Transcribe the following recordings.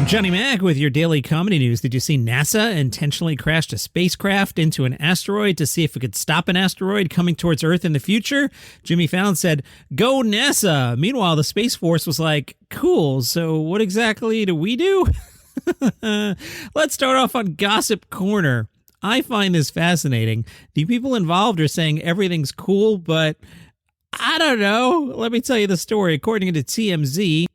I'm Johnny Mac with your daily comedy news. Did you see NASA intentionally crashed a spacecraft into an asteroid to see if it could stop an asteroid coming towards Earth in the future? Jimmy Fallon said, "Go NASA." Meanwhile, the Space Force was like, "Cool, so what exactly do we do?" Let's start off on Gossip Corner. I find this fascinating. The people involved are saying everything's cool, but I don't know. Let me tell you the story. According to TMZ,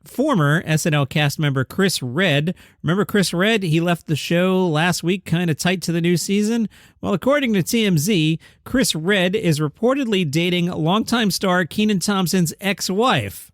former SNL cast member Chris Redd. Remember Chris Redd? He left the show last week kind of tight to the new season. Well, according to TMZ, Chris Redd is reportedly dating longtime star Kenan Thompson's ex-wife.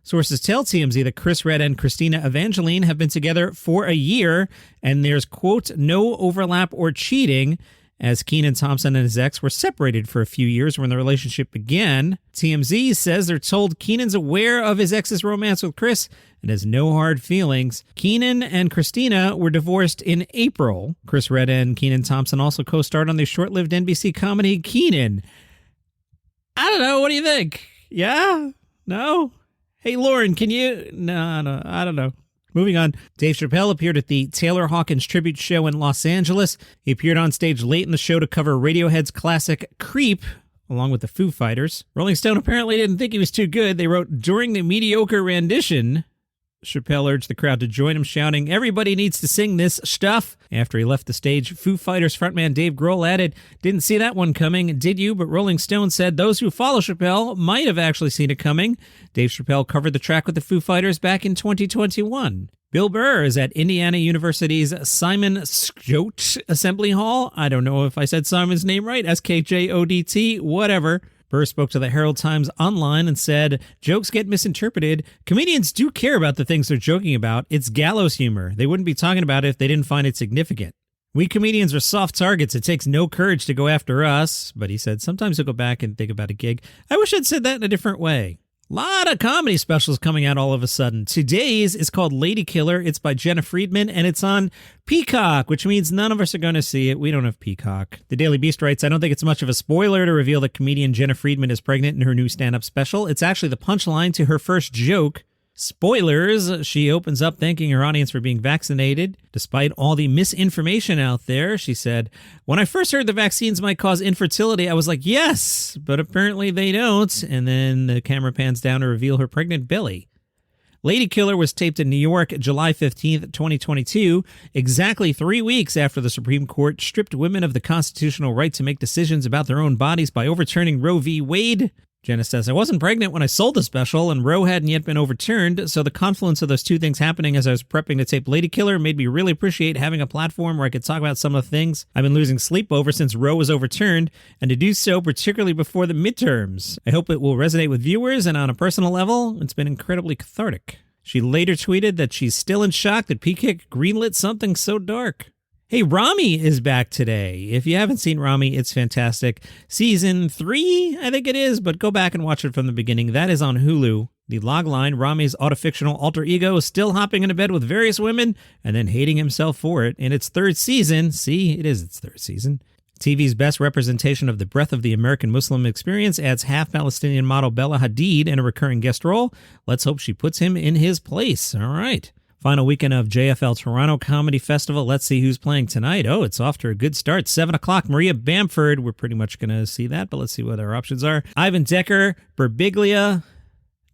Sources tell TMZ that Chris Redd and Christina Evangeline have been together for a year, and there's, quote, no overlap or cheating, as Kenan Thompson and his ex were separated for a few years when the relationship began. TMZ says they're told Kenan's aware of his ex's romance with Chris and has no hard feelings. Kenan and Christina were divorced in April. Chris Redd and Kenan Thompson also co-starred on the short-lived NBC comedy Kenan. I don't know. What do you think? Yeah? No? Hey, Lauren, can you... No, I don't know. Moving on, Dave Chappelle appeared at the Taylor Hawkins Tribute show in Los Angeles. He appeared on stage late in the show to cover Radiohead's classic Creep, along with the Foo Fighters. Rolling Stone apparently didn't think he was too good. They wrote, during the mediocre rendition, Chappelle urged the crowd to join him, shouting, "Everybody needs to sing this stuff." After he left the stage, Foo Fighters frontman Dave Grohl added, "Didn't see that one coming, did you?" But Rolling Stone said those who follow Chappelle might have actually seen it coming. Dave Chappelle covered the track with the Foo Fighters back in 2021. Bill Burr is at Indiana University's Simon Skjodt Assembly Hall. I don't know if I said Simon's name right, SKJODT, whatever. Burr spoke to the Herald Times Online and said, "Jokes get misinterpreted. Comedians do care about the things they're joking about. It's gallows humor. They wouldn't be talking about it if they didn't find it significant. We comedians are soft targets. It takes no courage to go after us." But he said, sometimes he'll go back and think about a gig. I wish I'd said that in a different way. A lot of comedy specials coming out all of a sudden. Today's is called Ladykiller. It's by Jena Friedman, and it's on Peacock, which means none of us are going to see it. We don't have Peacock. The Daily Beast writes, "I don't think it's much of a spoiler to reveal that comedian Jena Friedman is pregnant in her new stand-up special. It's actually the punchline to her first joke. Spoilers, she opens up thanking her audience for being vaccinated. Despite all the misinformation out there, she said, "When I first heard the vaccines might cause infertility, I was like, yes, but apparently they don't." And then the camera pans down to reveal her pregnant belly. Ladykiller was taped in New York July 15th, 2022, exactly 3 weeks after the Supreme Court stripped women of the constitutional right to make decisions about their own bodies by overturning Roe v. Wade. Jena says, "I wasn't pregnant when I sold the special, and Roe hadn't yet been overturned, so the confluence of those two things happening as I was prepping to tape Ladykiller made me really appreciate having a platform where I could talk about some of the things I've been losing sleep over since Roe was overturned, and to do so particularly before the midterms. I hope it will resonate with viewers, and on a personal level, it's been incredibly cathartic." She later tweeted that she's still in shock that Peacock greenlit something so dark. Hey, Ramy is back today. If you haven't seen Ramy, it's fantastic. Season 3, I think it is, but go back and watch it from the beginning. That is on Hulu. The logline, Ramy's autofictional alter ego is still hopping into bed with various women and then hating himself for it. In its third season, see, it is its third season. TV's best representation of the breadth of the American Muslim experience adds half-Palestinian model Bella Hadid in a recurring guest role. Let's hope she puts him in his place. All right. Final weekend of JFL Toronto Comedy Festival. Let's see who's playing tonight. Oh, it's off to a good start. 7 o'clock, Maria Bamford. We're pretty much going to see that, but let's see what our options are. Ivan Decker, Birbiglia,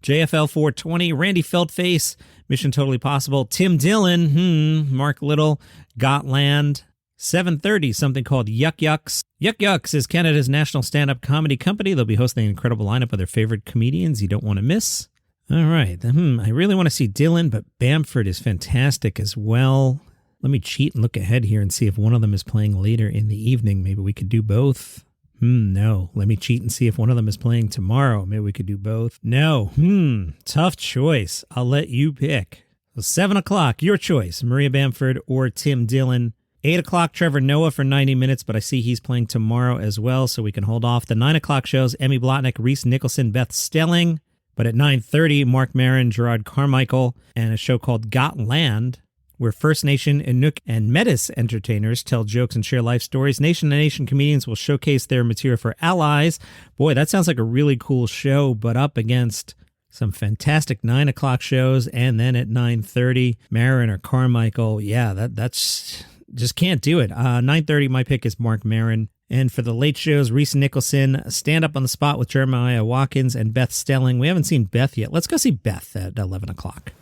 JFL 420, Randy Feldface, Mission Totally Possible, Tim Dillon, Mark Little, Gotland. 7:30, something called Yuck Yucks. Yuck Yucks is Canada's national stand-up comedy company. They'll be hosting an incredible lineup of their favorite comedians you don't want to miss. All right. I really want to see Dylan, but Bamford is fantastic as well. Let me cheat and look ahead here and see if one of them is playing later in the evening. Maybe we could do both. No. Let me cheat and see if one of them is playing tomorrow. Maybe we could do both. No. Tough choice. I'll let you pick. So 7 o'clock, your choice, Maria Bamford or Tim Dillon. 8 o'clock, Trevor Noah for 90 minutes, but I see he's playing tomorrow as well, so we can hold off. The 9 o'clock shows, Emmy Blotnick, Reese Nicholson, Beth Stelling. But at 9:30, Mark Maron, Gerard Carmichael, and a show called Gotland, where First Nation, Inuk, and Metis entertainers tell jokes and share life stories. Nation to Nation comedians will showcase their material for allies. Boy, that sounds like a really cool show, but up against Some fantastic 9 o'clock shows, and then at 9:30, Maron or Carmichael. Yeah, that's just can't do it. 9:30, my pick is Mark Maron. And for the late shows, Reese Nicholson, Stand Up on the Spot with Jeremiah Watkins and Beth Stelling. We haven't seen Beth yet. Let's go see Beth at 11 o'clock.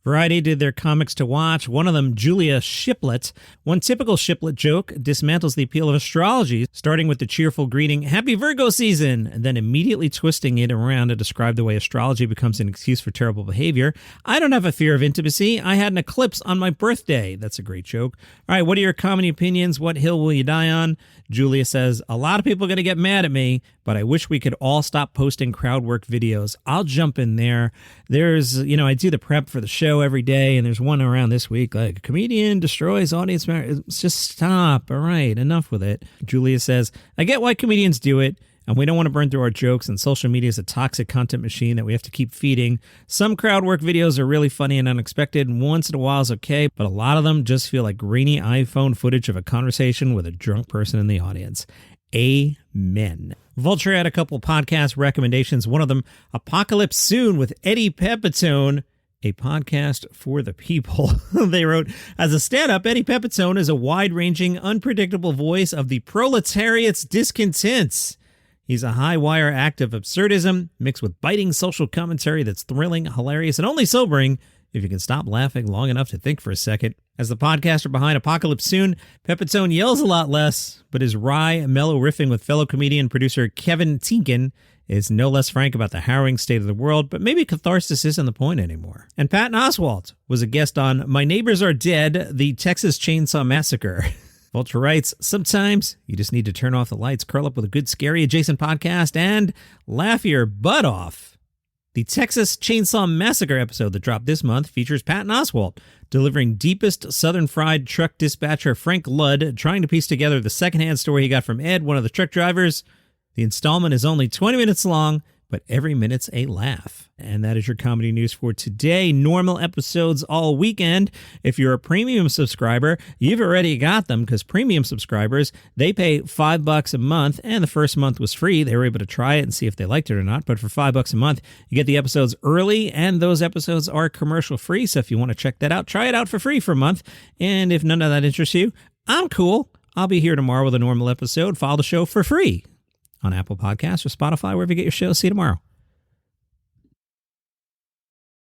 Variety did their comics to watch. One of them, Julia Shiplet. One typical Shiplet joke dismantles the appeal of astrology, starting with the cheerful greeting, Happy Virgo season, and then immediately twisting it around to describe the way astrology becomes an excuse for terrible behavior. I don't have a fear of intimacy. I had an eclipse on my birthday. That's a great joke. All right, what are your comedy opinions? What hill will you die on? Julia says, a lot of people are going to get mad at me, but I wish we could all stop posting crowd work videos. I'll jump in there. There's, I do the prep for the show every day, and there's one around this week, like, comedian destroys audience members. Just stop. All right, enough with it. Julia says, I get why comedians do it, and we don't want to burn through our jokes, and social media is a toxic content machine that we have to keep feeding. Some crowd work videos are really funny and unexpected, and once in a while is okay, but a lot of them just feel like grainy iPhone footage of a conversation with a drunk person in the audience. Amen. Vulture had a couple podcast recommendations. One of them, Apocalypse Soon with Eddie Pepitone, a podcast for the people. They wrote, as a stand-up, Eddie Pepitone is a wide-ranging, unpredictable voice of the proletariat's discontents. He's a high-wire act of absurdism mixed with biting social commentary that's thrilling, hilarious, and only sobering if you can stop laughing long enough to think for a second. As the podcaster behind Apocalypse Soon, Pepitone yells a lot less, but his wry, mellow riffing with fellow comedian producer Kevin Tinkin is no less frank about the harrowing state of the world, but maybe catharsis isn't the point anymore. And Patton Oswalt was a guest on My Neighbors Are Dead, the Texas Chainsaw Massacre. Vulture writes, sometimes you just need to turn off the lights, curl up with a good scary adjacent podcast, and laugh your butt off. The Texas Chainsaw Massacre episode that dropped this month features Patton Oswalt delivering deepest Southern Fried truck dispatcher Frank Ludd trying to piece together the secondhand story he got from Ed, one of the truck drivers. The installment is only 20 minutes long, but every minute's a laugh. And that is your comedy news for today. Normal episodes all weekend. If you're a premium subscriber, you've already got them, because premium subscribers, they pay $5 a month, and the first month was free. They were able to try it and see if they liked it or not. But for $5 a month, you get the episodes early, and those episodes are commercial free. So if you want to check that out, try it out for free for a month. And if none of that interests you, I'm cool. I'll be here tomorrow with a normal episode. Follow the show for free on Apple Podcasts or Spotify, wherever you get your shows. See you tomorrow.